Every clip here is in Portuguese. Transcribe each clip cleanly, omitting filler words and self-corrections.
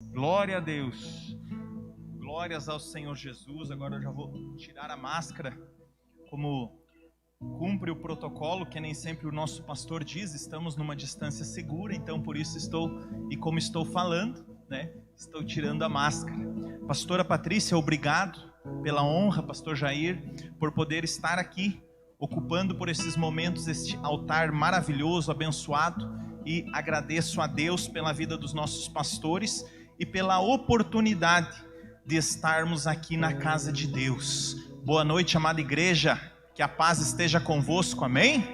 Glória a Deus, glórias ao Senhor Jesus. Agora eu já vou tirar a máscara, como cumpre o protocolo, que nem sempre o nosso pastor diz, estamos numa distância segura, então por isso como estou falando, estou tirando a máscara. Pastora Patrícia, obrigado pela honra, pastor Jair, por poder estar aqui, ocupando por esses momentos este altar maravilhoso, abençoado, e agradeço a Deus pela vida dos nossos pastores e pela oportunidade de estarmos aqui na casa de Deus. Boa noite, amada igreja, que a paz esteja convosco, amém?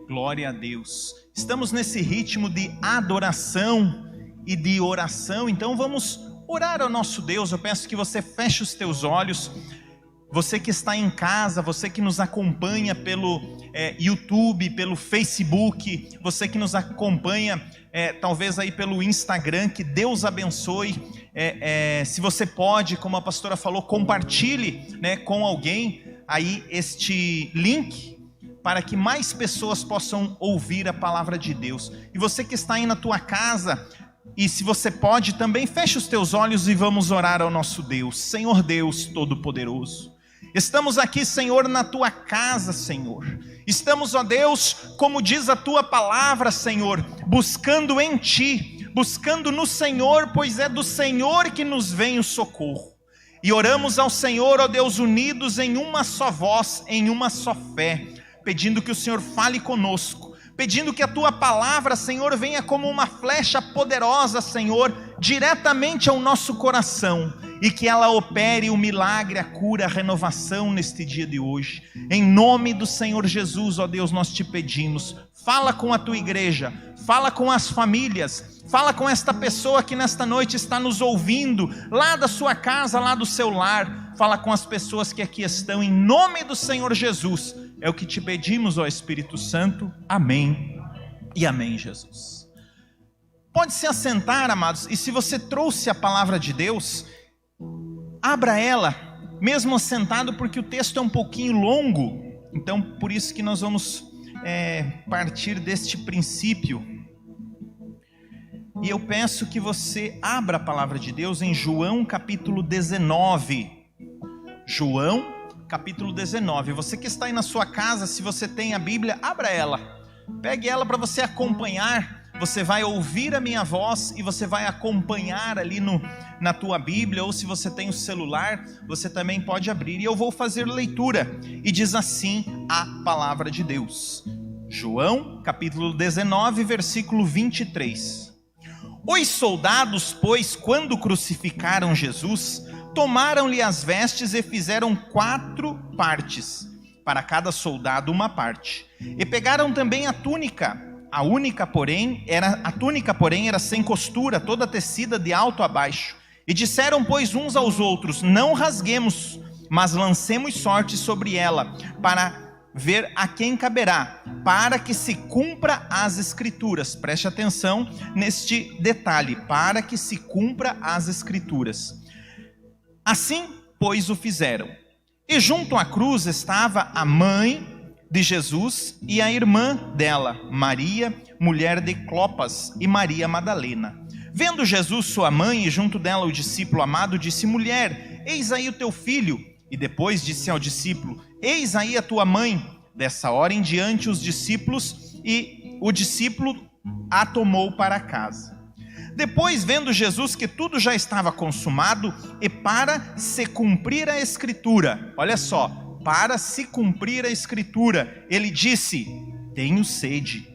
Glória a Deus. Estamos nesse ritmo de adoração e de oração, então vamos orar ao nosso Deus. Eu peço que você feche os teus olhos. Você que está em casa, você que nos acompanha pelo YouTube, pelo Facebook, você que nos acompanha talvez aí pelo Instagram, que Deus abençoe. Se você pode, como a pastora falou, compartilhe com alguém aí este link, para que mais pessoas possam ouvir a palavra de Deus. E você que está aí na tua casa, e se você pode também, feche os teus olhos e vamos orar ao nosso Deus. Senhor Deus Todo-Poderoso, estamos aqui, Senhor, na tua casa, Senhor. Estamos, ó Deus, como diz a tua palavra, Senhor, buscando em ti, buscando no Senhor, pois é do Senhor que nos vem o socorro. E oramos ao Senhor, ó Deus, unidos em uma só voz, em uma só fé, pedindo que o Senhor fale conosco, pedindo que a tua palavra, Senhor, venha como uma flecha poderosa, Senhor, diretamente ao nosso coração, e que ela opere o milagre, a cura, a renovação neste dia de hoje. Em nome do Senhor Jesus, ó Deus, nós te pedimos, fala com a tua igreja, fala com as famílias, fala com esta pessoa que nesta noite está nos ouvindo, lá da sua casa, lá do seu lar, fala com as pessoas que aqui estão, em nome do Senhor Jesus, é o que te pedimos, ó Espírito Santo, amém e amém, Jesus. Pode se assentar, amados, e se você trouxe a palavra de Deus, abra ela, mesmo assentado, porque o texto é um pouquinho longo, então por isso que nós vamos partir deste princípio. E eu peço que você abra a palavra de Deus em João capítulo 19. João capítulo 19. Você que está aí na sua casa, se você tem a Bíblia, abra ela, pegue ela para você acompanhar. Você vai ouvir a minha voz e você vai acompanhar ali na tua Bíblia, ou se você tem o celular, você também pode abrir, e eu vou fazer leitura, e diz assim a palavra de Deus. João capítulo 19, versículo 23. Os soldados, pois, quando crucificaram Jesus, tomaram-lhe as vestes e fizeram 4 partes, para cada soldado uma parte, e pegaram também a túnica. A túnica, porém, era sem costura, toda tecida de alto a baixo. E disseram, pois, uns aos outros: não rasguemos, mas lancemos sorte sobre ela, para ver a quem caberá, para que se cumpra as Escrituras. Preste atenção neste detalhe: para que se cumpra as Escrituras. Assim, pois, o fizeram. E junto à cruz estava a mãe de Jesus e a irmã dela, Maria, mulher de Clopas, e Maria Madalena. Vendo Jesus sua mãe e junto dela o discípulo amado, disse: mulher, eis aí o teu filho. E depois disse ao discípulo: eis aí a tua mãe. Dessa hora em diante os discípulos, e o discípulo a tomou para casa. Depois, vendo Jesus que tudo já estava consumado, e para se cumprir a Escritura, olha só, para se cumprir a Escritura, ele disse: tenho sede.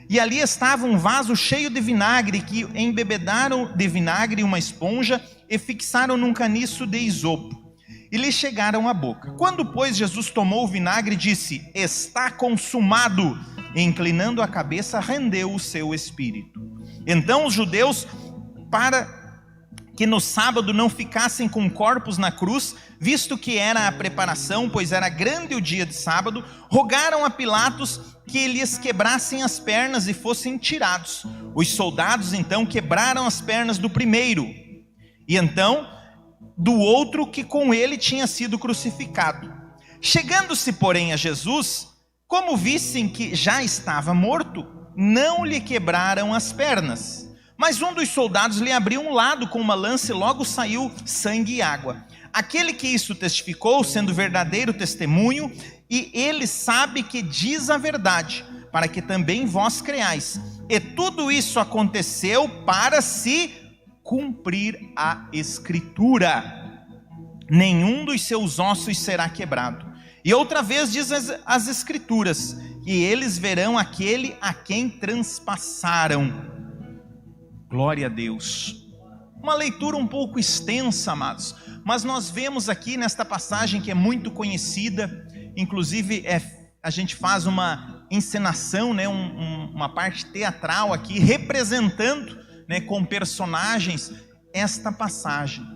E ali estava um vaso cheio de vinagre, que embebedaram de vinagre uma esponja e fixaram num caniço de isopo, e lhe chegaram à boca. Quando, pois, Jesus tomou o vinagre, disse: está consumado, e inclinando a cabeça, rendeu o seu espírito. Então os judeus, para que no sábado não ficassem com corpos na cruz, visto que era a preparação, pois era grande o dia de sábado, rogaram a Pilatos que lhes quebrassem as pernas e fossem tirados. Os soldados então quebraram as pernas do primeiro, e então do outro que com ele tinha sido crucificado. Chegando-se, porém, a Jesus, como vissem que já estava morto, não lhe quebraram as pernas, Mas um dos soldados lhe abriu um lado com uma lança e logo saiu sangue e água. Aquele que isso testificou, sendo verdadeiro testemunho, e ele sabe que diz a verdade, para que também vós creais. E tudo isso aconteceu para se cumprir a Escritura: nenhum dos seus ossos será quebrado. E outra vez diz as Escrituras: e eles verão aquele a quem transpassaram. Glória a Deus. Uma leitura um pouco extensa, amados, mas nós vemos aqui nesta passagem que é muito conhecida, inclusive a gente faz uma encenação, né, uma parte teatral aqui, representando, né, com personagens esta passagem.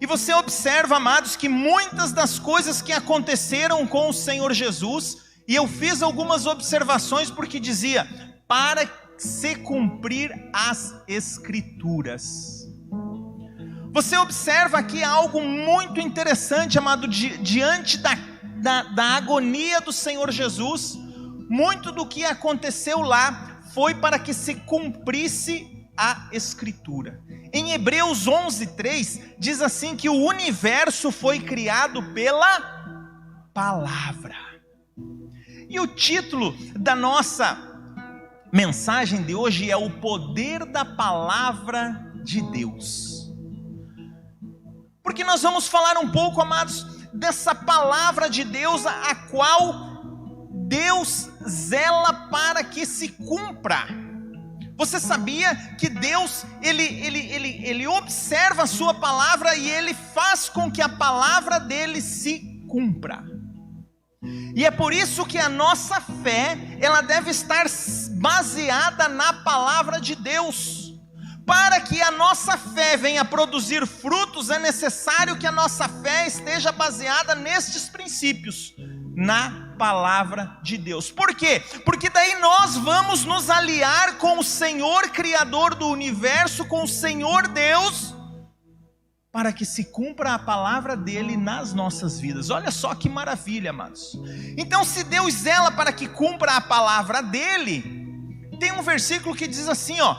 E você observa, amados, que muitas das coisas que aconteceram com o Senhor Jesus, e eu fiz algumas observações porque dizia, para se cumprir as Escrituras. Você observa aqui algo muito interessante, amado, diante da agonia do Senhor Jesus. Muito do que aconteceu lá foi para que se cumprisse a Escritura. Em Hebreus 11:3 diz assim que o universo foi criado pela palavra. E o título da nossa mensagem de hoje é o poder da palavra de Deus. Porque nós vamos falar um pouco, amados, dessa palavra de Deus, a qual Deus zela para que se cumpra. Você sabia que Deus, ele observa a sua palavra e ele faz com que a palavra dele se cumpra. E é por isso que a nossa fé, ela deve estar baseada na palavra de Deus. Para que a nossa fé venha produzir frutos, é necessário que a nossa fé esteja baseada nestes princípios, na palavra de Deus. Por quê? Porque daí nós vamos nos aliar com o Senhor Criador do universo, com o Senhor Deus, para que se cumpra a palavra dele nas nossas vidas. Olha só que maravilha, amados. Então, se Deus zela para que cumpra a palavra dele, tem um versículo que diz assim, ó: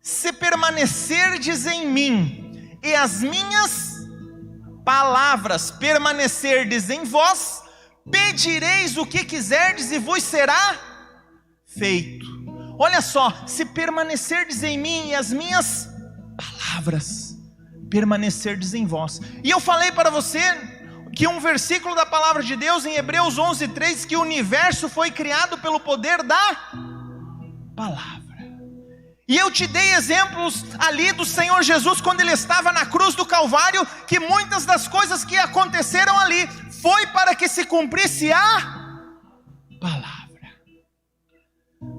se permanecerdes em mim, e as minhas palavras permanecerdes em vós, pedireis o que quiserdes e vos será feito. Olha só, se permanecerdes em mim e as minhas palavras permanecerdes em vós. E eu falei para você que um versículo da palavra de Deus em Hebreus 11:3, que o universo foi criado pelo poder da palavra. E eu te dei exemplos ali do Senhor Jesus quando ele estava na cruz do Calvário, que muitas das coisas que aconteceram ali foi para que se cumprisse a palavra.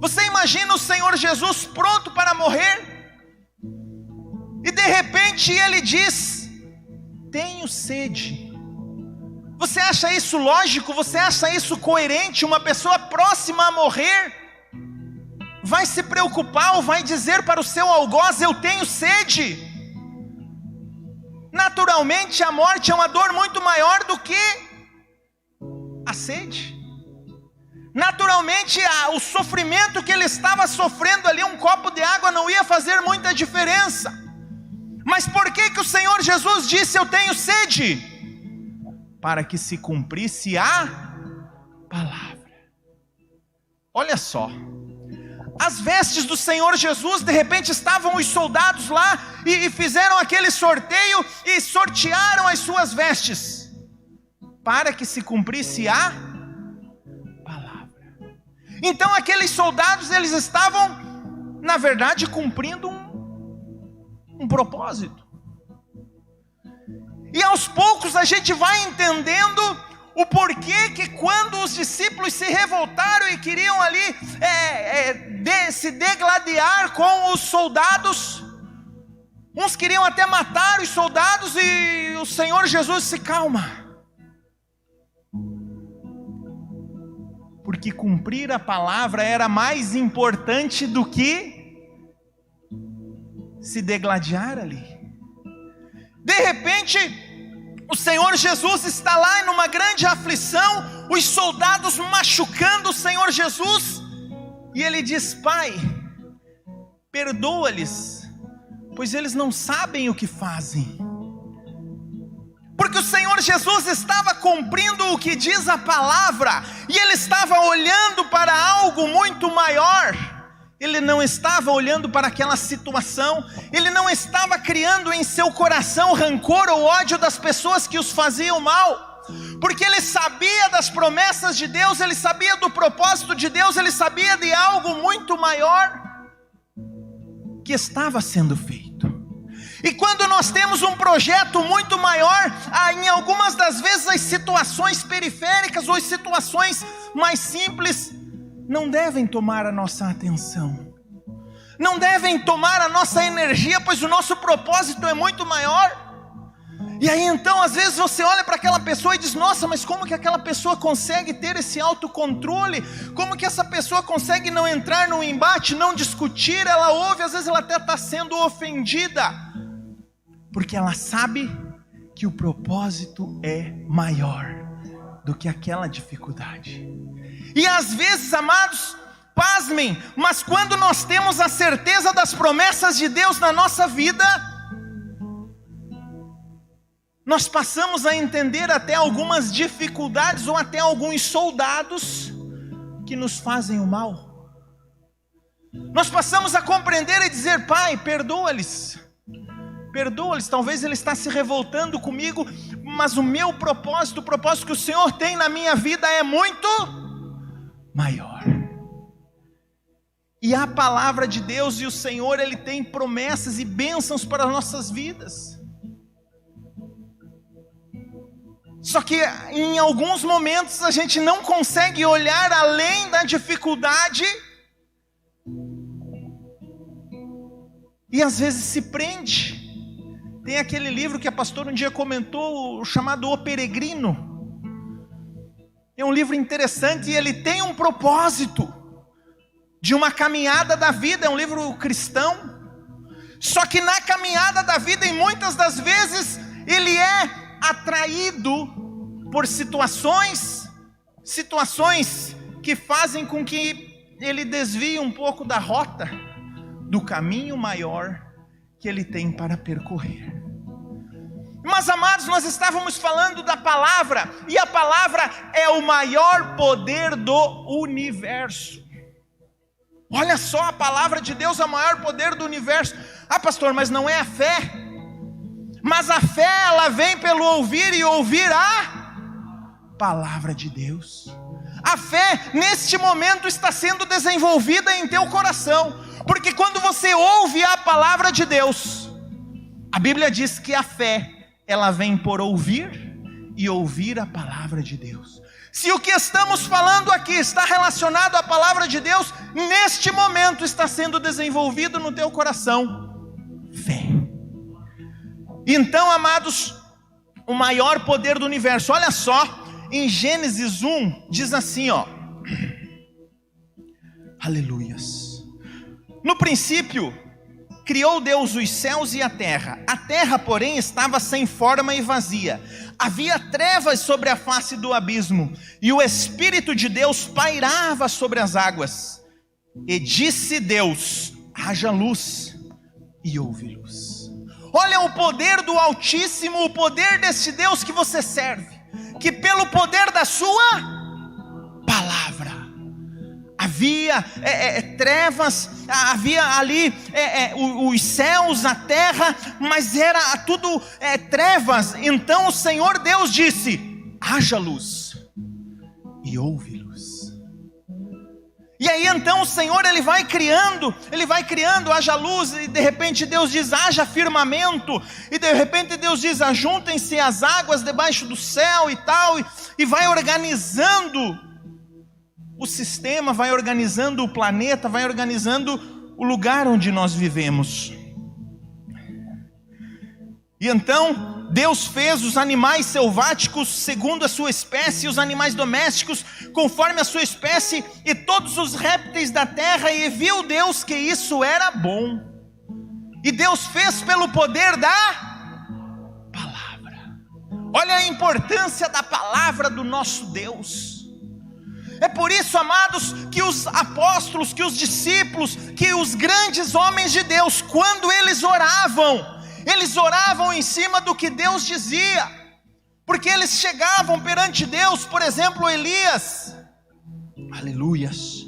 Você imagina o Senhor Jesus pronto para morrer? E de repente ele diz: tenho sede. Você acha isso lógico? Você acha isso coerente? Uma pessoa próxima a morrer vai se preocupar ou vai dizer para o seu algoz: eu tenho sede? Naturalmente a morte é uma dor muito maior do que a sede. Naturalmente o sofrimento que ele estava sofrendo ali, um copo de água não ia fazer muita diferença. Mas por que o Senhor Jesus disse: eu tenho sede? Para que se cumprisse a palavra. Olha só, as vestes do Senhor Jesus, de repente estavam os soldados lá e fizeram aquele sorteio e sortearam as suas vestes para que se cumprisse a palavra. Então aqueles soldados, eles estavam, na verdade, cumprindo um propósito. E aos poucos a gente vai entendendo o porquê que quando os discípulos se revoltaram e queriam ali se degladiar com os soldados, uns queriam até matar os soldados, e o Senhor Jesus se calma, porque cumprir a palavra era mais importante do que se degladiar ali. De repente o Senhor Jesus está lá numa grande aflição, os soldados machucando o Senhor Jesus, e ele diz: Pai, perdoa-lhes, pois eles não sabem o que fazem. Porque o Senhor Jesus estava cumprindo o que diz a palavra, e Ele estava olhando para algo muito maior. Ele não estava olhando para aquela situação, Ele não estava criando em seu coração rancor ou ódio das pessoas que os faziam mal, porque Ele sabia das promessas de Deus, Ele sabia do propósito de Deus, Ele sabia de algo muito maior que estava sendo feito. E quando nós temos um projeto muito maior, em algumas das vezes as situações periféricas ou as situações mais simples não devem tomar a nossa atenção, não devem tomar a nossa energia, pois o nosso propósito é muito maior. E aí então às vezes você olha para aquela pessoa e diz: nossa, mas como que aquela pessoa consegue ter esse autocontrole? Como que essa pessoa consegue não entrar num embate, não discutir? Ela ouve, às vezes ela até está sendo ofendida, porque ela sabe que o propósito é maior do que aquela dificuldade. E às vezes, amados, pasmem, mas quando nós temos a certeza das promessas de Deus na nossa vida, nós passamos a entender até algumas dificuldades ou até alguns soldados que nos fazem o mal. Nós passamos a compreender e dizer: Pai, perdoa-lhes, talvez ele está se revoltando comigo, mas o meu propósito, o propósito que o Senhor tem na minha vida é muito maior. E a palavra de Deus e o Senhor, Ele tem promessas e bênçãos para as nossas vidas. Só que em alguns momentos a gente não consegue olhar além da dificuldade, e às vezes se prende. Tem aquele livro que a pastora um dia comentou, chamado O Peregrino. É um livro interessante e ele tem um propósito de uma caminhada da vida, é um livro cristão. Só que na caminhada da vida, em muitas das vezes, ele é atraído por situações que fazem com que ele desvie um pouco da rota, do caminho maior que ele tem para percorrer. Mas, amados, nós estávamos falando da palavra, e a palavra é o maior poder do universo. Olha só, a palavra de Deus é o maior poder do universo. Ah, pastor, mas não é a fé. Mas a fé, ela vem pelo ouvir, e ouvir a palavra de Deus. A fé, neste momento, está sendo desenvolvida em teu coração, porque quando você ouve a palavra de Deus, a Bíblia diz que a fé, ela vem por ouvir, e ouvir a palavra de Deus. Se o que estamos falando aqui está relacionado à palavra de Deus, neste momento está sendo desenvolvido no teu coração fé. Então, amados, o maior poder do universo, olha só, em Gênesis 1, diz assim, ó, aleluias, no princípio criou Deus os céus e a terra, porém estava sem forma e vazia, havia trevas sobre a face do abismo, e o Espírito de Deus pairava sobre as águas, e disse Deus: haja luz, e houve luz. Olha o poder do Altíssimo, o poder desse Deus que você serve, que pelo poder da sua palavra, havia trevas, havia ali os céus, a terra, mas era tudo trevas. Então o Senhor Deus disse: haja luz, e houve luz. E aí então o Senhor, Ele vai criando, haja luz, e de repente Deus diz: haja firmamento, e de repente Deus diz: ajuntem-se as águas debaixo do céu e tal, e vai organizando o sistema, vai organizando o planeta, vai organizando o lugar onde nós vivemos. E então Deus fez os animais selváticos segundo a sua espécie, os animais domésticos conforme a sua espécie, e todos os répteis da terra, e viu Deus que isso era bom. E Deus fez pelo poder da palavra. Olha a importância da palavra do nosso Deus. É por isso, amados, que os apóstolos, que os discípulos, que os grandes homens de Deus, quando eles oravam em cima do que Deus dizia, porque eles chegavam perante Deus. Por exemplo, Elias, aleluias,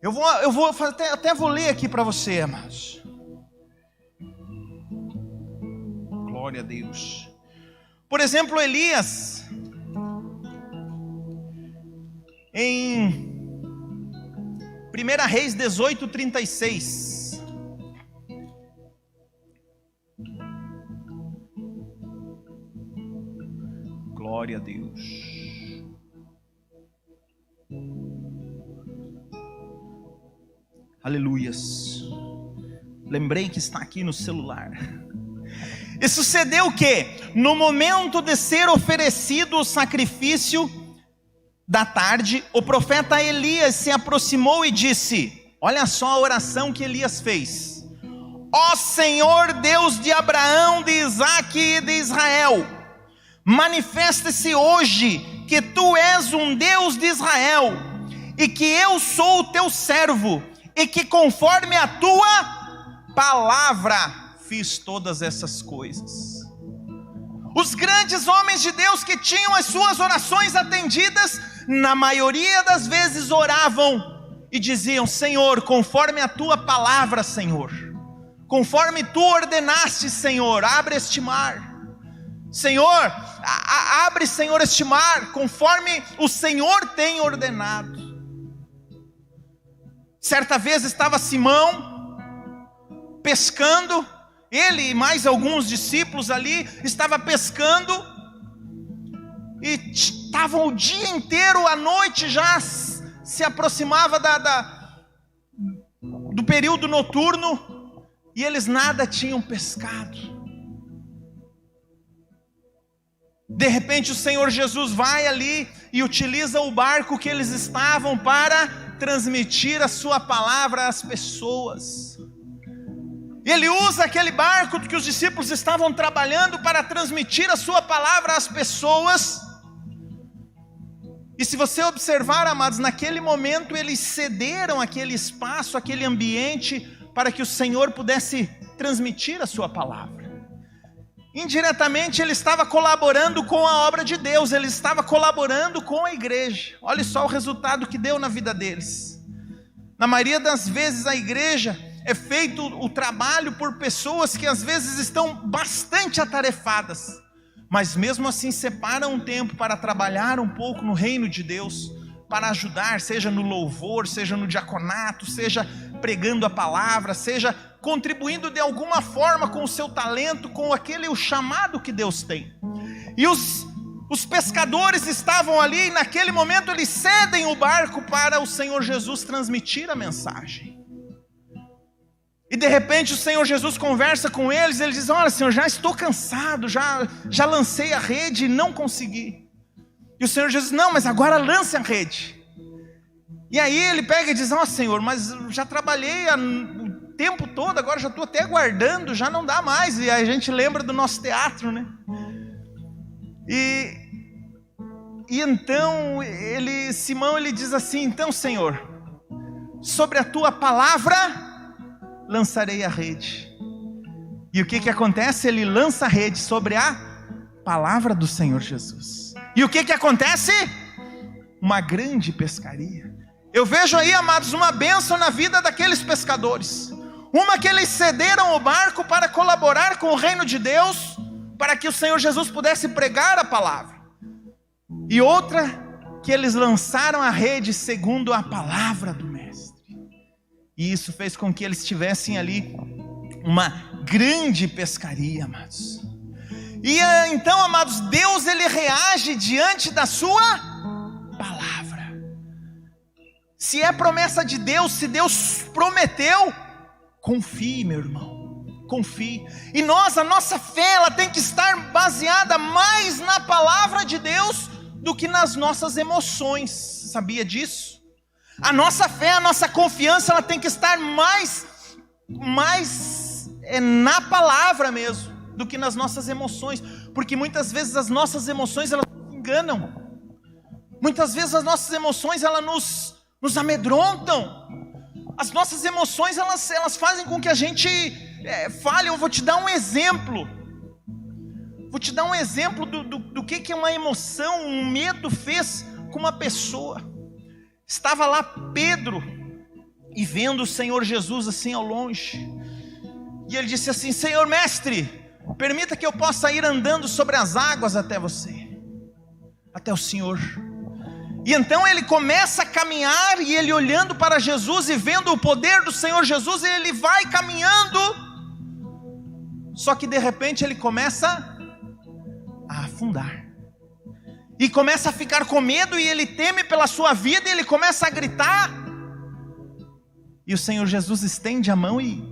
eu vou até vou ler aqui para você, amados, glória a Deus. Por exemplo, Elias, em 1 Reis 18:36. Glória a Deus. Aleluias. Lembrei que está aqui no celular. E sucedeu que, no momento de ser oferecido o sacrifício da tarde, o profeta Elias se aproximou e disse, olha só a oração que Elias fez: ó Senhor Deus de Abraão, de Isaque e de Israel, manifeste-se hoje que tu és um Deus de Israel, e que eu sou o teu servo, e que conforme a tua palavra fiz todas essas coisas. Os grandes homens de Deus que tinham as suas orações atendidas, na maioria das vezes oravam e diziam: Senhor, conforme a tua palavra, Senhor, conforme tu ordenaste, Senhor, abre este mar. Senhor, abre, Senhor, este mar, conforme o Senhor tem ordenado. Certa vez estava Simão pescando, ele e mais alguns discípulos ali, estava pescando, e estavam o dia inteiro, à noite já se aproximava do período noturno, e eles nada tinham pescado. De repente o Senhor Jesus vai ali e utiliza o barco que eles estavam para transmitir a sua palavra às pessoas. Ele usa aquele barco que os discípulos estavam trabalhando para transmitir a sua palavra às pessoas. E se você observar, amados, naquele momento eles cederam aquele espaço, aquele ambiente, para que o Senhor pudesse transmitir a sua palavra. Indiretamente ele estava colaborando com a obra de Deus, ele estava colaborando com a igreja. Olha só o resultado que deu na vida deles. Na maioria das vezes a igreja é feito o trabalho por pessoas que às vezes estão bastante atarefadas, mas mesmo assim separam um tempo para trabalhar um pouco no reino de Deus, para ajudar, seja no louvor, seja no diaconato, seja pregando a palavra, seja contribuindo de alguma forma com o seu talento, com o chamado que Deus tem. E os pescadores estavam ali, e naquele momento eles cedem o barco para o Senhor Jesus transmitir a mensagem. E de repente o Senhor Jesus conversa com eles, ele diz: olha, Senhor, já estou cansado, já lancei a rede e não consegui. E o Senhor Jesus: não, mas agora lance a rede. E aí ele pega e diz: ó, Senhor, mas já trabalhei o tempo todo, agora já estou até guardando, já não dá mais. E aí a gente lembra do nosso teatro, né? E então Simão ele diz assim: então, Senhor, sobre a tua palavra lançarei a rede. E o que acontece? Ele lança a rede sobre a palavra do Senhor Jesus. E o que acontece? Uma grande pescaria. Eu vejo aí, amados, uma bênção na vida daqueles pescadores. Uma que eles cederam o barco para colaborar com o reino de Deus, para que o Senhor Jesus pudesse pregar a palavra. E outra que eles lançaram a rede segundo a palavra do Mestre. E isso fez com que eles tivessem ali uma grande pescaria, amados. E então, amados, Deus ele reage diante da sua palavra. Se é promessa de Deus, se Deus prometeu, confie, meu irmão, confie. E a nossa fé, ela tem que estar baseada mais na palavra de Deus do que nas nossas emoções. Sabia disso? A nossa fé, a nossa confiança, ela tem que estar mais na palavra mesmo, do que nas nossas emoções, porque muitas vezes as nossas emoções, elas nos enganam. Muitas vezes as nossas emoções, elas nos amedrontam. As nossas emoções, elas fazem com que a gente fale. Eu vou te dar um exemplo. Vou te dar um exemplo do que uma emoção, um medo fez com uma pessoa. Estava lá Pedro, e vendo o Senhor Jesus assim ao longe. E ele disse assim: Senhor mestre, permita que eu possa ir andando sobre as águas até você, até o Senhor. E então ele começa a caminhar, e ele olhando para Jesus e vendo o poder do Senhor Jesus, ele vai caminhando. Só que de repente ele começa a afundar, e começa a ficar com medo, e ele teme pela sua vida, e ele começa a gritar. E o Senhor Jesus estende a mão e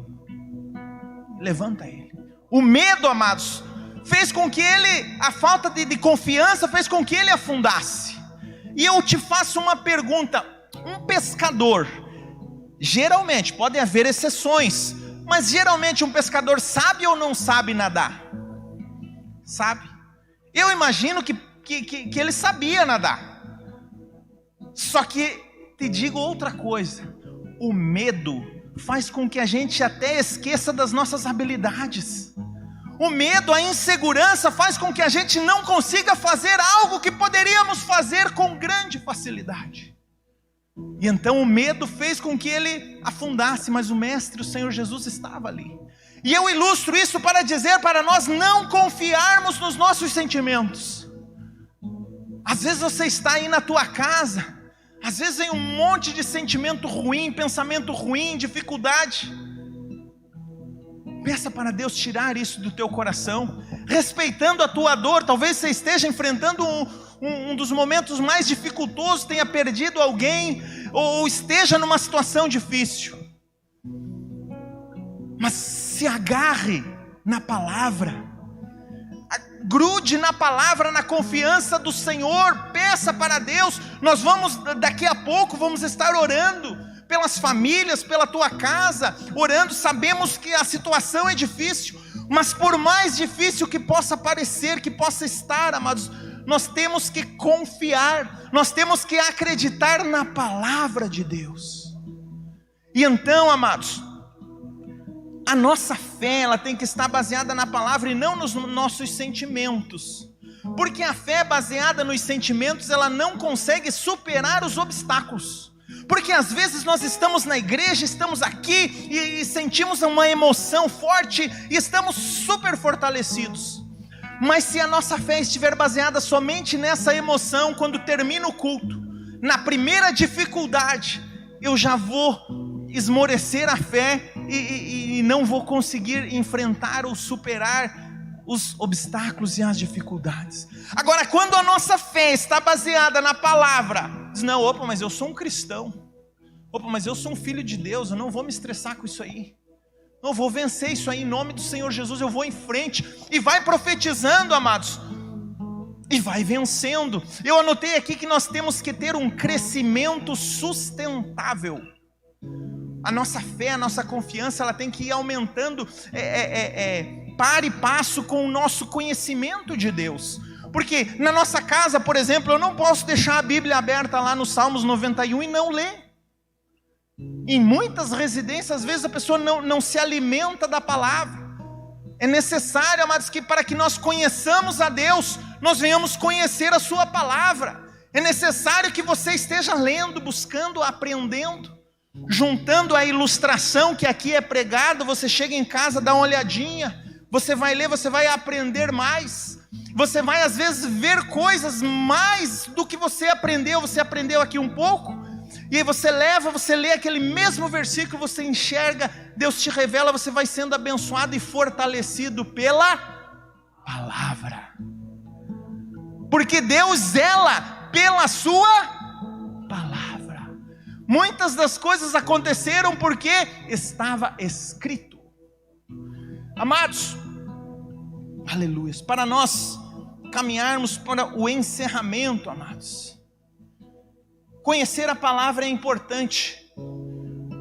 levanta ele. O medo, amados, fez com que ele, a falta de confiança fez com que ele afundasse. E eu te faço uma pergunta: um pescador, geralmente, podem haver exceções, mas geralmente um pescador sabe ou não sabe nadar? Sabe? Eu imagino que ele sabia nadar. Só que te digo outra coisa: o medo faz com que a gente até esqueça das nossas habilidades. O medo, a insegurança faz com que a gente não consiga fazer algo que poderíamos fazer com grande facilidade. E então o medo fez com que ele afundasse, mas o Mestre, o Senhor Jesus, estava ali. E eu ilustro isso para dizer para nós não confiarmos nos nossos sentimentos. Às vezes você está aí na tua casa, às vezes vem um monte de sentimento ruim, pensamento ruim, dificuldade. Peça para Deus tirar isso do teu coração, respeitando a tua dor. Talvez você esteja enfrentando um dos momentos mais dificultosos, tenha perdido alguém, ou esteja numa situação difícil. Mas se agarre na palavra, grude na palavra, na confiança do Senhor. Peça para Deus. Nós vamos, daqui a pouco, vamos estar orando pelas famílias, pela tua casa, orando. Sabemos que a situação é difícil, mas por mais difícil que possa parecer, que possa estar, amados, nós temos que confiar, nós temos que acreditar na palavra de Deus. E então, amados, a nossa fé, ela tem que estar baseada na palavra e não nos nossos sentimentos, porque a fé baseada nos sentimentos, ela não consegue superar os obstáculos. Porque às vezes nós estamos na igreja, estamos aqui e sentimos uma emoção forte e estamos super fortalecidos. Mas se a nossa fé estiver baseada somente nessa emoção, quando termina o culto, na primeira dificuldade, eu já vou esmorecer a fé e não vou conseguir enfrentar ou superar os obstáculos e as dificuldades. Agora, quando a nossa fé está baseada na palavra, diz: não, opa, mas eu sou um cristão, opa, mas eu sou um filho de Deus, eu não vou me estressar com isso aí, eu vou vencer isso aí, em nome do Senhor Jesus, eu vou em frente, e vai profetizando, amados, e vai vencendo. Eu anotei aqui que nós temos que ter um crescimento sustentável. A nossa fé, a nossa confiança, ela tem que ir aumentando par e passo com o nosso conhecimento de Deus. Porque na nossa casa, por exemplo, eu não posso deixar a Bíblia aberta lá no Salmos 91 e não ler. Em muitas residências, às vezes a pessoa não se alimenta da palavra. É necessário, amados, que para que nós conheçamos a Deus, nós venhamos conhecer a sua palavra. É necessário que você esteja lendo, buscando, aprendendo, juntando a ilustração que aqui é pregada. Você chega em casa, dá uma olhadinha, você vai ler, você vai aprender mais. Você vai às vezes ver coisas mais do que você aprendeu aqui um pouco, e aí você leva, você lê aquele mesmo versículo, você enxerga, Deus te revela, você vai sendo abençoado e fortalecido pela palavra, porque Deus zela pela sua palavra. Muitas das coisas aconteceram porque estava escrito. Amados, aleluia, para nós caminharmos para o encerramento, amados, conhecer a palavra é importante,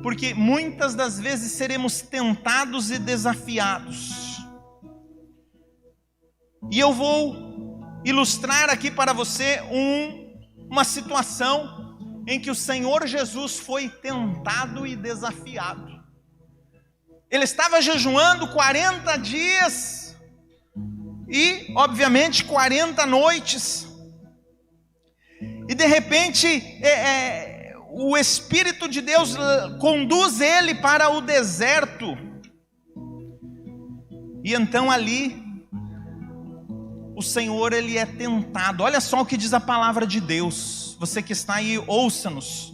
porque muitas das vezes seremos tentados e desafiados. E eu vou ilustrar aqui para você uma situação em que o Senhor Jesus foi tentado e desafiado. Ele estava jejuando 40 dias e, obviamente, 40 noites. E de repente, o Espírito de Deus conduz ele para o deserto. E então ali, o Senhor, ele é tentado. Olha só o que diz a palavra de Deus. Você que está aí, ouça-nos.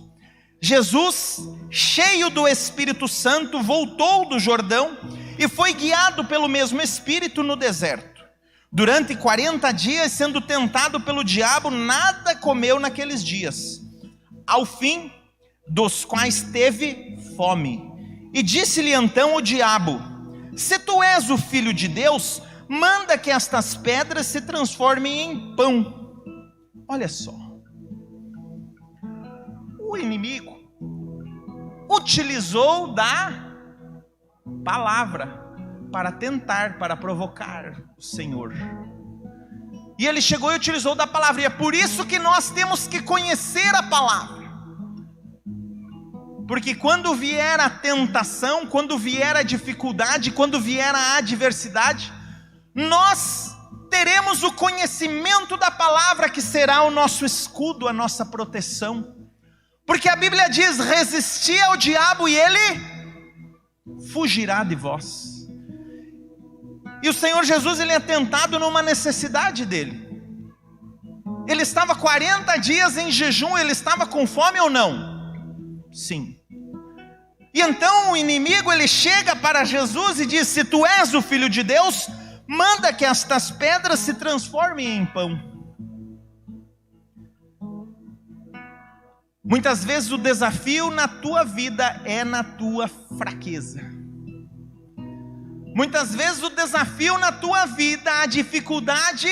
Jesus, cheio do Espírito Santo, voltou do Jordão e foi guiado pelo mesmo Espírito no deserto. Durante 40 dias, sendo tentado pelo diabo, nada comeu naqueles dias. Ao fim dos quais teve fome. E disse-lhe então o diabo: se tu és o Filho de Deus, manda que estas pedras se transformem em pão. Olha só. O inimigo utilizou da palavra para tentar, para provocar o Senhor. E ele chegou e utilizou da palavra. E é por isso que nós temos que conhecer a palavra. Porque quando vier a tentação, quando vier a dificuldade, quando vier a adversidade, nós teremos o conhecimento da palavra, que será o nosso escudo, a nossa proteção. Porque a Bíblia diz: resisti ao diabo e ele fugirá de vós. E o Senhor Jesus, ele é tentado numa necessidade dele. Ele estava 40 dias em jejum, ele estava com fome ou não? Sim. E então o inimigo, ele chega para Jesus e diz: se tu és o Filho de Deus, manda que estas pedras se transformem em pão. Muitas vezes o desafio na tua vida é na tua fraqueza. Muitas vezes o desafio na tua vida, a dificuldade,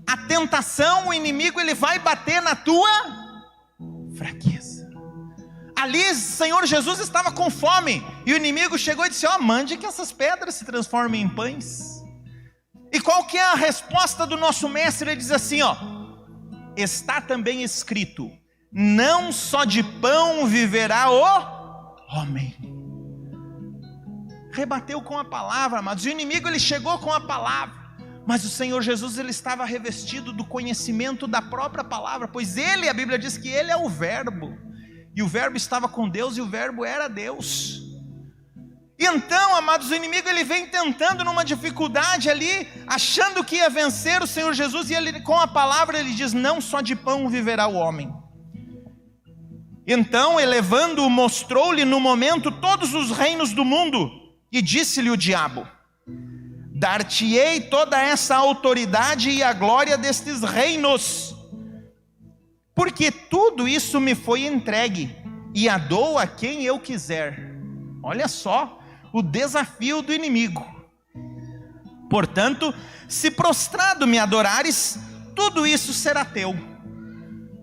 a tentação, o inimigo, ele vai bater na tua fraqueza. Ali o Senhor Jesus estava com fome, e o inimigo chegou e disse: mande que essas pedras se transformem em pães. E qual que é a resposta do nosso mestre? Ele diz assim: está também escrito, não só de pão viverá o homem. Rebateu com a palavra, amados. E o inimigo, ele chegou com a palavra, mas o Senhor Jesus, ele estava revestido do conhecimento da própria palavra, pois ele, a Bíblia diz que ele é o verbo, e o verbo estava com Deus, e o verbo era Deus. E então, amados, o inimigo, ele vem tentando numa dificuldade ali, achando que ia vencer o Senhor Jesus, e ele, com a palavra, ele diz: não só de pão viverá o homem. Então, elevando-o, mostrou-lhe no momento todos os reinos do mundo, e disse-lhe o diabo: dar-te-ei toda essa autoridade e a glória destes reinos, porque tudo isso me foi entregue, e a dou a quem eu quiser. Olha só o desafio do inimigo. Portanto, se prostrado me adorares, tudo isso será teu.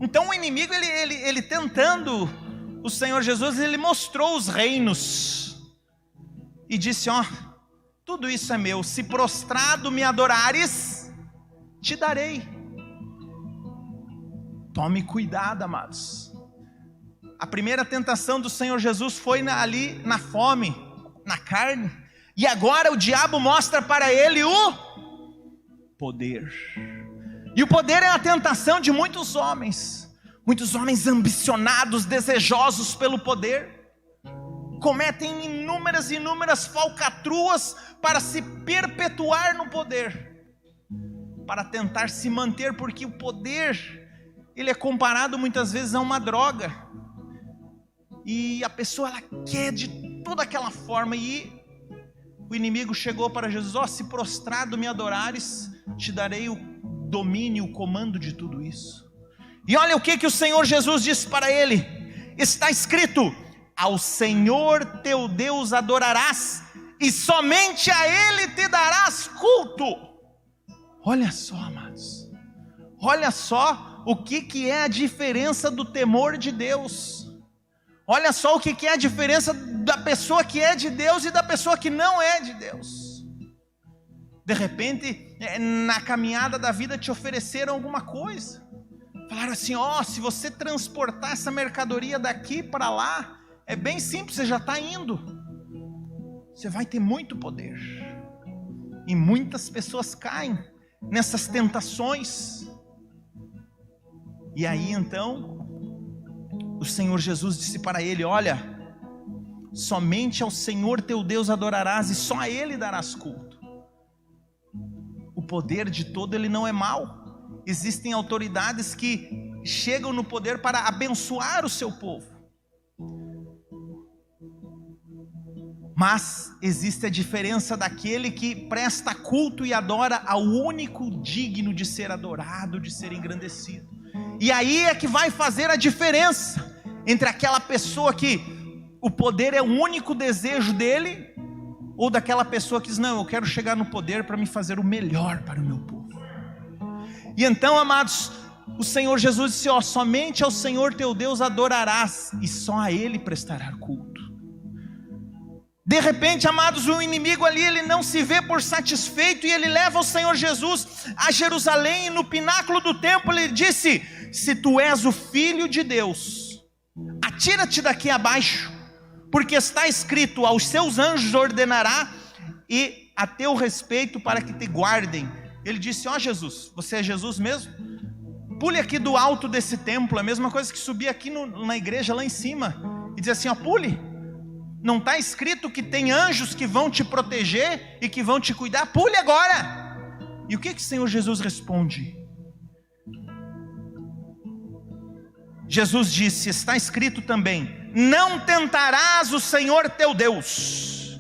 Então o inimigo, ele tentando o Senhor Jesus, ele mostrou os reinos e disse: tudo isso é meu, se prostrado me adorares, te darei. Tome cuidado, amados. A primeira tentação do Senhor Jesus foi ali na fome, na carne, e agora o diabo mostra para ele o poder. E o poder é a tentação de muitos homens ambicionados, desejosos pelo poder, cometem inúmeras falcatruas para se perpetuar no poder, para tentar se manter, porque o poder, ele é comparado muitas vezes a uma droga, e a pessoa, ela quer de toda aquela forma, e o inimigo chegou para Jesus: se prostrado me adorares, te darei o domínio, o comando de tudo isso. E olha o que o Senhor Jesus disse para ele: está escrito, ao Senhor teu Deus adorarás, e somente a Ele te darás culto. Olha só, amados, olha só o que é a diferença do temor de Deus. Olha só o que é a diferença da pessoa que é de Deus e da pessoa que não é de Deus. De repente, na caminhada da vida te ofereceram alguma coisa. falaram assim: ó, se você transportar essa mercadoria daqui para lá, é bem simples, você já está indo. Você vai ter muito poder. E muitas pessoas caem nessas tentações. E aí então, o Senhor Jesus disse para ele: olha, somente ao Senhor teu Deus adorarás e só a Ele darás culto. O poder de todo ele não é mau. Existem autoridades que chegam no poder para abençoar o seu povo. Mas existe a diferença daquele que presta culto e adora ao único digno de ser adorado, de ser engrandecido. E aí é que vai fazer a diferença entre aquela pessoa que o poder é o único desejo dele, ou daquela pessoa que diz: não, eu quero chegar no poder para me fazer o melhor para o meu povo. E então, amados, o Senhor Jesus disse: ó, somente ao Senhor teu Deus adorarás e só a Ele prestará culto. De repente, amados, o inimigo ali, ele não se vê por satisfeito, e ele leva o Senhor Jesus a Jerusalém, e no pináculo do templo ele disse: se tu és o Filho de Deus, atira-te daqui abaixo, porque está escrito: aos seus anjos ordenará e a teu respeito para que te guardem. Ele disse: ó, Jesus, você é Jesus mesmo? Pule aqui do alto desse templo. É a mesma coisa que subir aqui na igreja lá em cima e dizer assim: ó, pule. Não está escrito que tem anjos que vão te proteger e que vão te cuidar? Pule agora. E o que o Senhor Jesus responde? Jesus disse: está escrito também: não tentarás o Senhor teu Deus.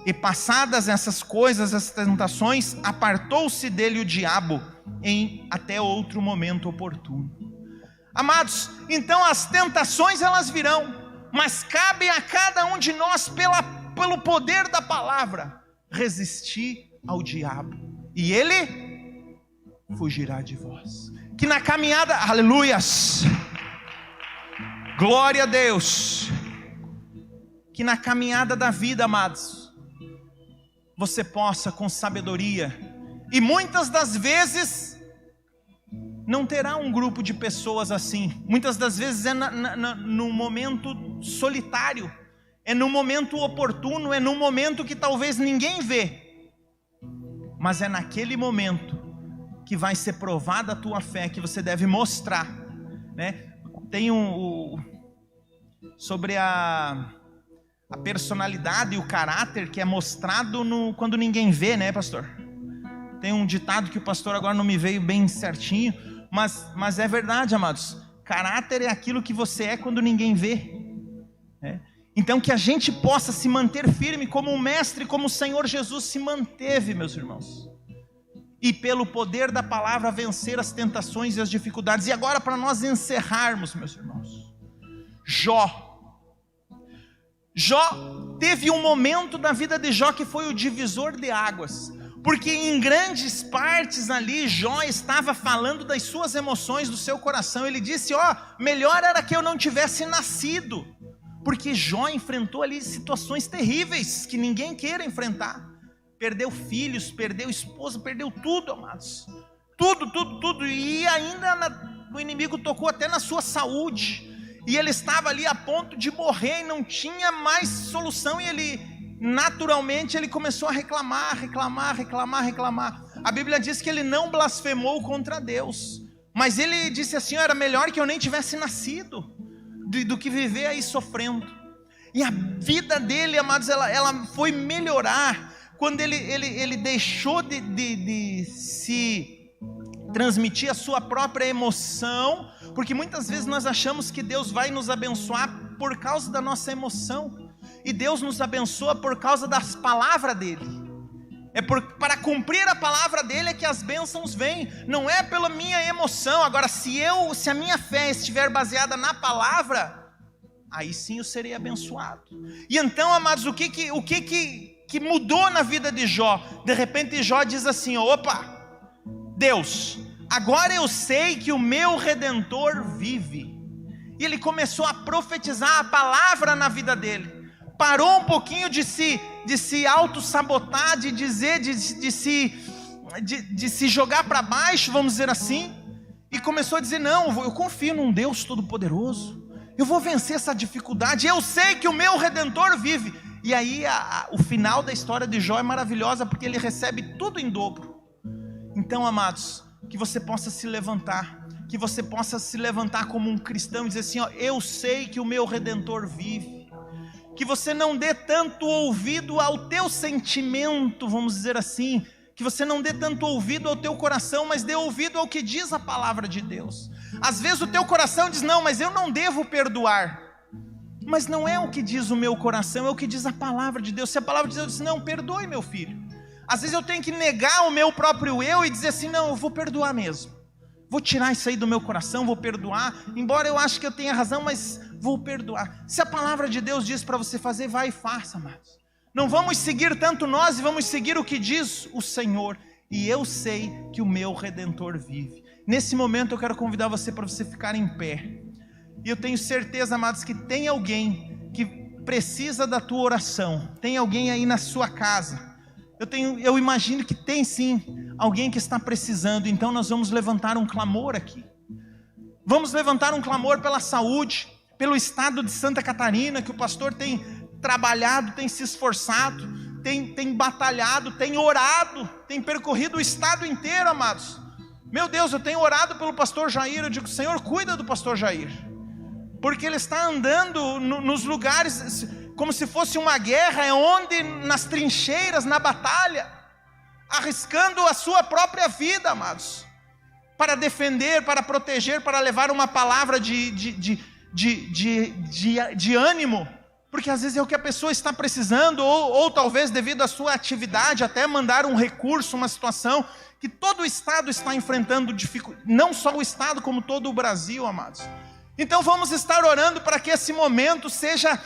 E passadas essas coisas, essas tentações, apartou-se dele o diabo em até outro momento oportuno. Amados, então as tentações elas virão, mas cabe a cada um de nós, pelo poder da palavra, resistir ao diabo, e ele fugirá de vós. Que na caminhada, aleluias, glória a Deus, que na caminhada da vida, amados, você possa com sabedoria, e muitas das vezes não terá um grupo de pessoas assim, muitas das vezes é no momento solitário, é no momento oportuno, é no momento que talvez ninguém vê, mas é naquele momento que vai ser provada a tua fé, que você deve mostrar, né? Tem sobre a personalidade e o caráter que é mostrado quando ninguém vê, né, pastor? Tem um ditado que o pastor agora não me veio bem certinho, mas é verdade, amados. Caráter é aquilo que você é quando ninguém vê, né? Então que a gente possa se manter firme como o mestre, como o Senhor Jesus se manteve, meus irmãos, e pelo poder da palavra vencer as tentações e as dificuldades. E agora, para nós encerrarmos, meus irmãos, Jó teve um momento da vida de Jó que foi o divisor de águas, porque em grandes partes ali Jó estava falando das suas emoções, do seu coração. Ele disse: ó, melhor era que eu não tivesse nascido, porque Jó enfrentou ali situações terríveis que ninguém queira enfrentar. Perdeu filhos, perdeu esposa, perdeu tudo, amados, tudo, e ainda o inimigo tocou até na sua saúde, e ele estava ali a ponto de morrer, e não tinha mais solução, e ele, naturalmente, ele começou a reclamar. A Bíblia diz que ele não blasfemou contra Deus, mas ele disse assim: era melhor que eu nem tivesse nascido, do que viver aí sofrendo. E a vida dele, amados, ela foi melhorar, quando ele deixou de se transmitir a sua própria emoção, porque muitas vezes nós achamos que Deus vai nos abençoar por causa da nossa emoção, e Deus nos abençoa por causa das palavras dele. Para cumprir a palavra dele é que as bênçãos vêm, não é pela minha emoção. Agora, se a minha fé estiver baseada na palavra, aí sim eu serei abençoado. E então, amados, o que mudou na vida de Jó? De repente Jó diz assim: opa, Deus, agora eu sei que o meu Redentor vive. E ele começou a profetizar a palavra na vida dele. Parou um pouquinho de se auto-sabotar, de se jogar para baixo, vamos dizer assim, e começou a dizer: não, eu confio num Deus todo-poderoso, eu vou vencer essa dificuldade, eu sei que o meu Redentor vive. E aí o final da história de Jó é maravilhosa, porque ele recebe tudo em dobro. Então, amados, que você possa se levantar, que você possa se levantar como um cristão e dizer assim: ó, eu sei que o meu Redentor vive. Que você não dê tanto ouvido ao teu sentimento, vamos dizer assim, que você não dê tanto ouvido ao teu coração, mas dê ouvido ao que diz a palavra de Deus. Às vezes o teu coração diz: não, mas eu não devo perdoar. Mas não é o que diz o meu coração, é o que diz a palavra de Deus. Se a palavra de Deus diz: não, perdoe meu filho. Às vezes eu tenho que negar o meu próprio eu e dizer assim: não, eu vou perdoar mesmo. Vou tirar isso aí do meu coração, vou perdoar, embora eu ache que eu tenha razão, mas vou perdoar. Se a palavra de Deus diz para você fazer, vai e faça, amados. Não vamos seguir tanto nós, e vamos seguir o que diz o Senhor. E eu sei que o meu Redentor vive. Nesse momento eu quero convidar você para você ficar em pé. E eu tenho certeza, amados, que tem alguém que precisa da tua oração. Tem alguém aí na sua casa. Eu imagino que tem sim alguém que está precisando. Então nós vamos levantar um clamor aqui. Vamos levantar um clamor pela saúde, pelo estado de Santa Catarina, que o pastor tem trabalhado, tem se esforçado, tem batalhado, tem orado, tem percorrido o estado inteiro, amados. Meu Deus, eu tenho orado pelo pastor Jair. Eu digo: Senhor, cuida do pastor Jair, porque ele está andando nos lugares como se fosse uma guerra, é onde nas trincheiras, na batalha, arriscando a sua própria vida, amados, para defender, para proteger, para levar uma palavra de ânimo, porque às vezes é o que a pessoa está precisando, ou talvez devido à sua atividade, até mandar um recurso, uma situação que todo o estado está enfrentando dificuldade, não só o estado, como todo o Brasil, amados. Então vamos estar orando para que esse momento seja,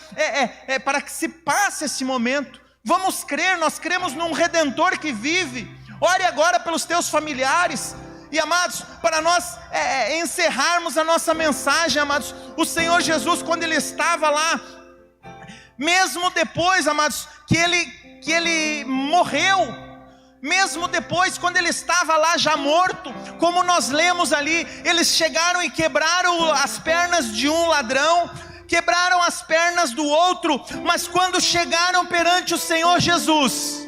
para que se passe esse momento. Vamos crer, nós cremos num Redentor que vive. Ore agora pelos teus familiares. E amados, para nós encerrarmos a nossa mensagem, amados, o Senhor Jesus, quando Ele estava lá, mesmo depois, amados, que Ele morreu, mesmo depois, quando Ele estava lá já morto, como nós lemos ali, eles chegaram e quebraram as pernas de um ladrão, quebraram as pernas do outro, mas quando chegaram perante o Senhor Jesus,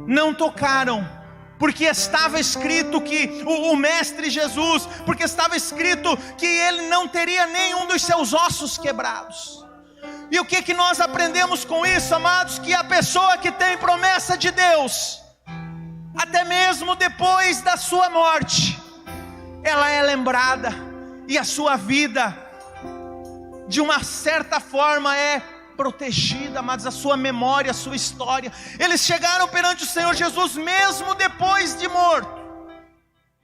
não tocaram, porque estava escrito que o Mestre Jesus, porque estava escrito que Ele não teria nenhum dos seus ossos quebrados. E o que nós aprendemos com isso, amados? Que a pessoa que tem promessa de Deus, até mesmo depois da sua morte, ela é lembrada, e a sua vida, de uma certa forma, é protegida, amados, a sua memória, a sua história. Eles chegaram perante o Senhor Jesus, mesmo depois de morto,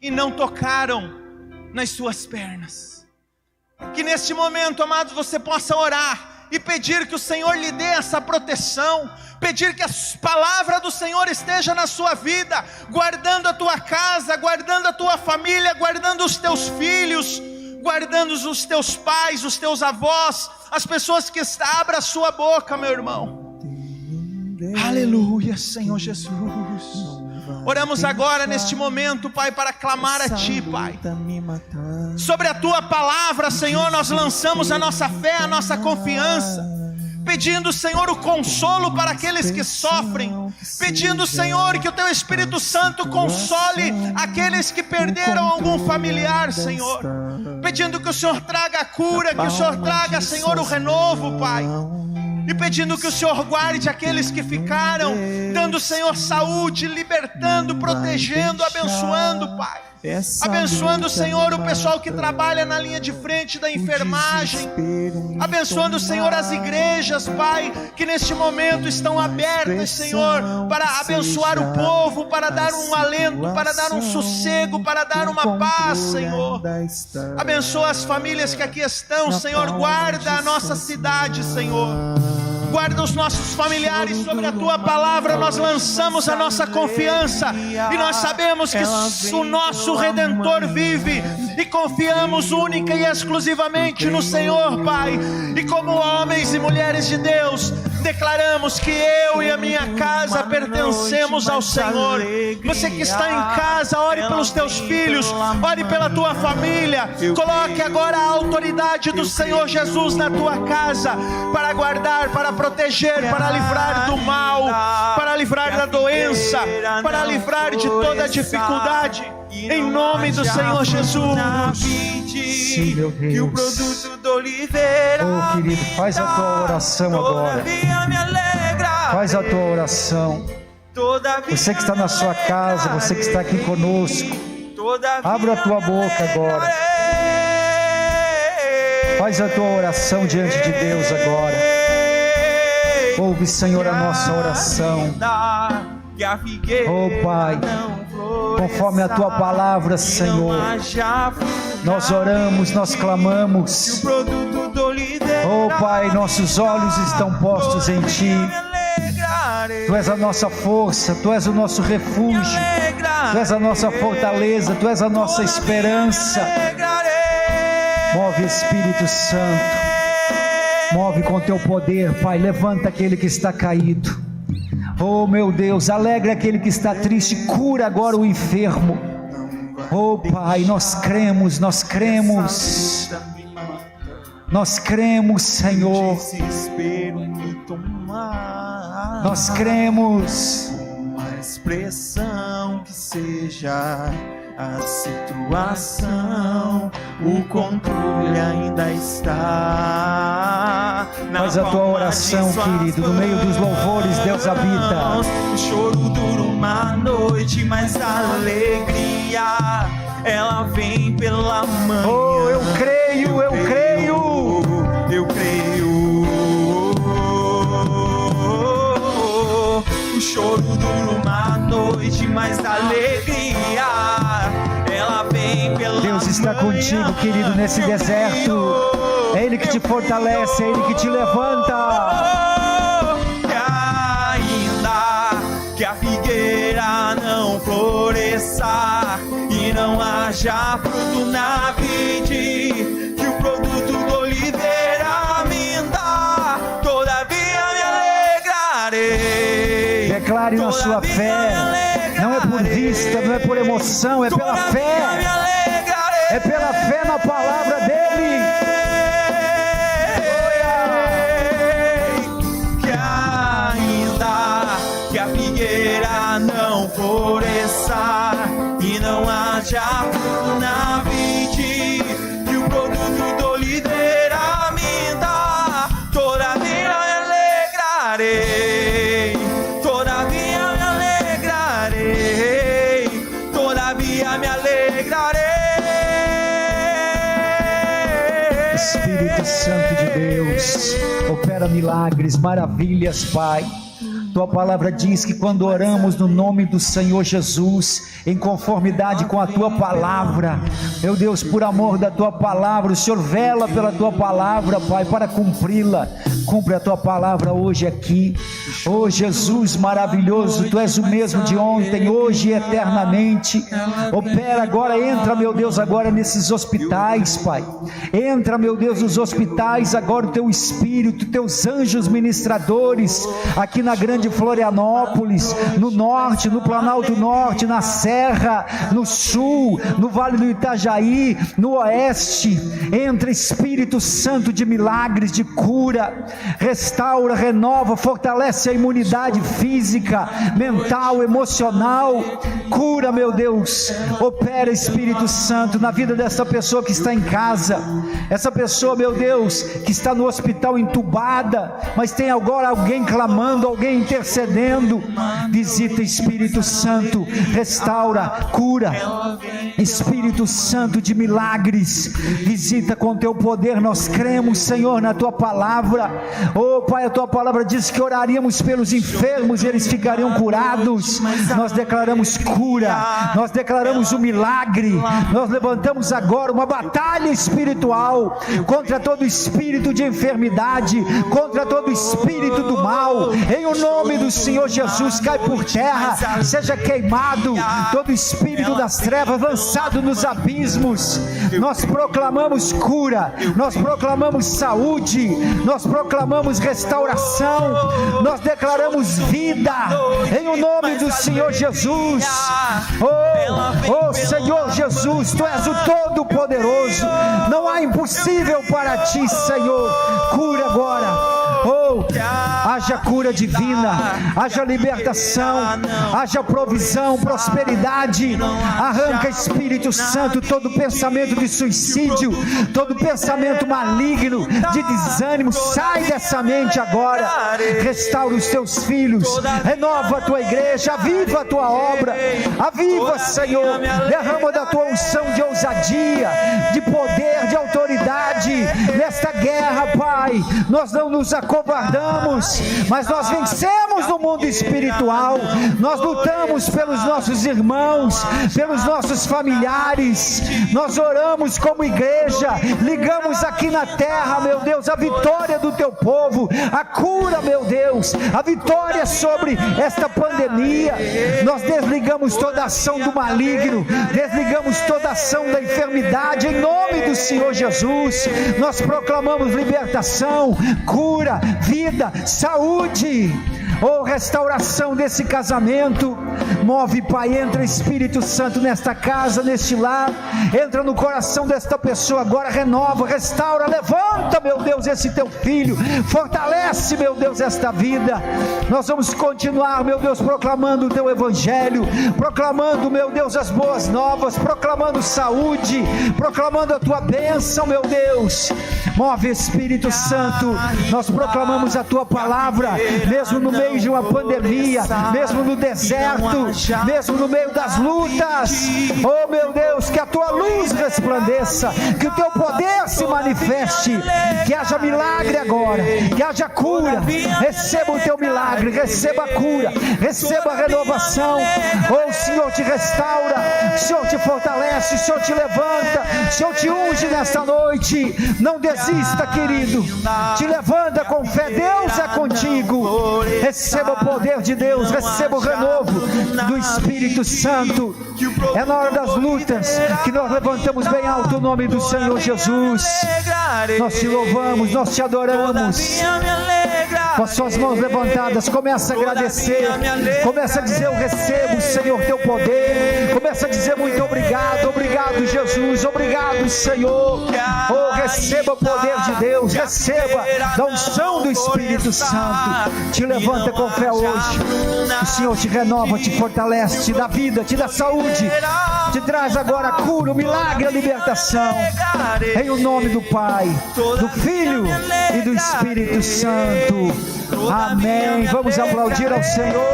e não tocaram nas suas pernas. Que neste momento, amados, você possa orar e pedir que o Senhor lhe dê essa proteção, pedir que a palavra do Senhor esteja na sua vida, guardando a tua casa, guardando a tua família, guardando os teus filhos, guardando os teus pais, os teus avós, as pessoas que estão. Abra a sua boca, meu irmão. Aleluia, Senhor Jesus. Oramos agora neste momento, Pai, para clamar a Ti, Pai. Sobre a Tua palavra, Senhor, nós lançamos a nossa fé, a nossa confiança, pedindo, Senhor, o consolo para aqueles que sofrem, pedindo, Senhor, que o Teu Espírito Santo console aqueles que perderam algum familiar, Senhor, pedindo que o Senhor traga a cura, que o Senhor traga, Senhor, o renovo, Pai. E pedindo que o Senhor guarde aqueles que ficaram, dando, Senhor, saúde, libertando, protegendo, abençoando, Pai. Abençoando, Senhor, o pessoal que trabalha na linha de frente da enfermagem. Abençoando, Senhor, as igrejas, Pai, que neste momento estão abertas, Senhor, para abençoar o povo, para dar um alento, para dar um sossego, para dar uma paz, Senhor. Abençoa as famílias que aqui estão, Senhor. Guarda a nossa cidade, Senhor. Guarda os nossos familiares. Sobre a Tua palavra nós lançamos a nossa confiança, e nós sabemos que o nosso Redentor vive, e confiamos única e exclusivamente no Senhor, Pai. E como homens e mulheres de Deus, declaramos que eu e a minha casa pertencemos ao Senhor. Você que está em casa, ore pelos teus filhos, ore pela tua família. Coloque agora a autoridade do Senhor Jesus na tua casa, para guardar, para proteger, para livrar do mal, para livrar da doença, para livrar de toda dificuldade, em nome do Senhor Jesus. Sim, meu Deus. Oh, querido, faz a tua oração agora. Faz a tua oração. Você que está na sua casa, você que está aqui conosco, abra a tua boca agora. Faz a tua oração diante de Deus agora. Ouve, Senhor, a nossa oração. Oh, Pai, conforme a tua palavra, Senhor, nós oramos, nós clamamos. Oh, Pai, nossos olhos estão postos em Ti. Tu és a nossa força, Tu és o nosso refúgio, Tu és a nossa fortaleza, Tu és a nossa esperança. Move, Espírito Santo, move com Teu poder, Pai. Levanta aquele que está caído. Oh, meu Deus, alegra aquele que está triste, cura agora o enfermo. Oh, Pai, nós cremos, nós cremos. Nós cremos, Senhor. Nós cremos. Uma expressão que seja a situação, o controle ainda está. Faz a tua oração, querido. No meio dos louvores, Deus habita. O choro dura uma noite, mas a alegria, ela vem pela manhã. Oh, eu creio, eu creio. Eu creio. O choro dura uma noite, mas a alegria, ela vem pela Deus está manhã. contigo, querido, nesse deserto. É Ele que te fortalece, é Ele que te levanta. Que ainda que a figueira não floresça e não haja fruto na vide, que o produto do oliveira minta, todavia me alegrarei. Declare na sua fé. Não é por vista, não é por emoção, é pela fé. É pela fé na palavra dEle. Que ainda que a figueira não floresça e não haja fruto na vide, que o produto do oliveira minta, todavia me alegrarei. Todavia me alegrarei. Todavia me alegrarei. Espírito Santo de Deus, opera milagres, maravilhas, Pai. Tua palavra diz que quando oramos no nome do Senhor Jesus, em conformidade com a Tua palavra, meu Deus, por amor da Tua palavra, o Senhor vela pela Tua palavra, Pai, para cumpri-la. Cumpre a Tua palavra hoje aqui. Oh, Jesus maravilhoso, Tu és o mesmo de ontem, hoje e eternamente. Opera agora, entra, meu Deus, agora nesses hospitais, Pai. Entra, meu Deus, nos hospitais agora o Teu Espírito, Teus anjos ministradores, aqui na grande Florianópolis, no norte, no Planalto Norte, na Serra, no sul, no Vale do Itajaí, no oeste. Entra, Espírito Santo de milagres, de cura, restaura, renova, fortalece a imunidade física, mental, emocional. Cura, meu Deus. Opera, Espírito Santo, na vida dessa pessoa que está em casa, essa pessoa, meu Deus, que está no hospital entubada, mas tem agora alguém clamando, alguém intercedendo. Visita, Espírito Santo, restaura, cura. Espírito Santo de milagres, visita com Teu poder. Nós cremos, Senhor, na Tua palavra. Oh, Pai, a Tua palavra diz que oraríamos pelos enfermos e eles ficariam curados. Nós declaramos cura, nós declaramos o milagre. Nós levantamos agora uma batalha espiritual contra todo espírito de enfermidade, contra todo espírito do mal, em o nome nome do Senhor Jesus, cai por terra, seja queimado todo espírito das trevas, lançado nos abismos. Nós proclamamos cura, nós proclamamos saúde, nós proclamamos restauração, nós declaramos vida, em o nome do Senhor Jesus. Oh Senhor Jesus, Tu és o Todo-Poderoso, não há impossível para Ti, Senhor. Cura agora. Haja cura divina, haja libertação, haja provisão, prosperidade. Arranca, Espírito Santo, todo pensamento de suicídio, todo pensamento maligno, de desânimo, sai dessa mente agora. Restaura os Teus filhos, renova a Tua igreja, aviva a Tua obra, aviva, Senhor, derrama da Tua unção de ousadia, de poder, de autoridade nesta guerra, Pai. Nós não nos acovardamos, mas nós vencemos no mundo espiritual. Nós lutamos pelos nossos irmãos, pelos nossos familiares. Nós oramos como igreja, ligamos aqui na terra, meu Deus, a vitória do Teu povo, a cura, meu Deus, a vitória sobre esta pandemia. Nós desligamos toda a ação do maligno, desligamos toda a ação da enfermidade, em nome do Senhor Jesus. Nós proclamamos libertação, cura, vida, saúde. Restauração desse casamento. Move, Pai, entra Espírito Santo nesta casa, neste lar, entra no coração desta pessoa agora, renova, restaura, levanta, meu Deus, esse Teu filho, fortalece, meu Deus, esta vida. Nós vamos continuar, meu Deus, proclamando o Teu Evangelho, proclamando, meu Deus, as boas novas, proclamando saúde, proclamando a Tua bênção, meu Deus. Move, Espírito Santo, nós proclamamos a Tua palavra, mesmo no meio de uma pandemia, mesmo no deserto, mesmo no meio das lutas. Oh, meu Deus, que a Tua luz resplandeça, que o Teu poder se manifeste, que haja milagre agora, que haja cura. Receba o Teu milagre, receba a cura, receba a renovação. Oh, o Senhor te restaura, o Senhor te fortalece, o Senhor te levanta, o Senhor te unge nesta noite. Não desista, querido, te levanta com fé, Deus é contigo. Receba o poder de Deus, receba o renovo do Espírito Santo. É na hora das lutas que nós levantamos bem alto o nome do Senhor Jesus. Nós te louvamos, nós te adoramos. Com as suas mãos levantadas, começa a agradecer, começa a dizer: eu recebo, Senhor, Teu poder. Começa a dizer: muito obrigado, obrigado, Jesus, obrigado, Senhor. Oh, receba o poder de Deus, receba da unção do Espírito Santo. Te levanta com fé hoje. O Senhor te renova, te fortalece, te dá vida, te dá saúde, te traz agora a cura, o milagre, a libertação. Em o nome do Pai, do Filho e do Espírito Santo. Amém. Vamos aplaudir ao Senhor.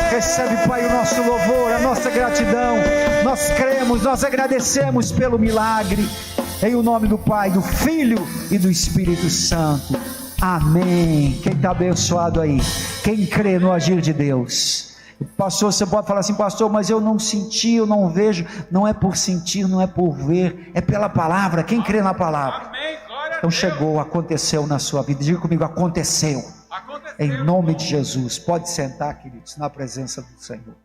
Recebe, Pai, o nosso louvor, a nossa gratidão. Nós cremos, nós agradecemos pelo milagre. Em o nome do Pai, do Filho e do Espírito Santo. Amém. Quem está abençoado aí? Quem crê no agir de Deus? Pastor, você pode falar assim: pastor, mas eu não senti, eu não vejo. Não é por sentir, não é por ver, é pela palavra. Quem crê na palavra? Amém. Glória Então chegou, aconteceu na sua vida. Diga comigo: aconteceu. Em nome de Jesus. Pode sentar, queridos, na presença do Senhor.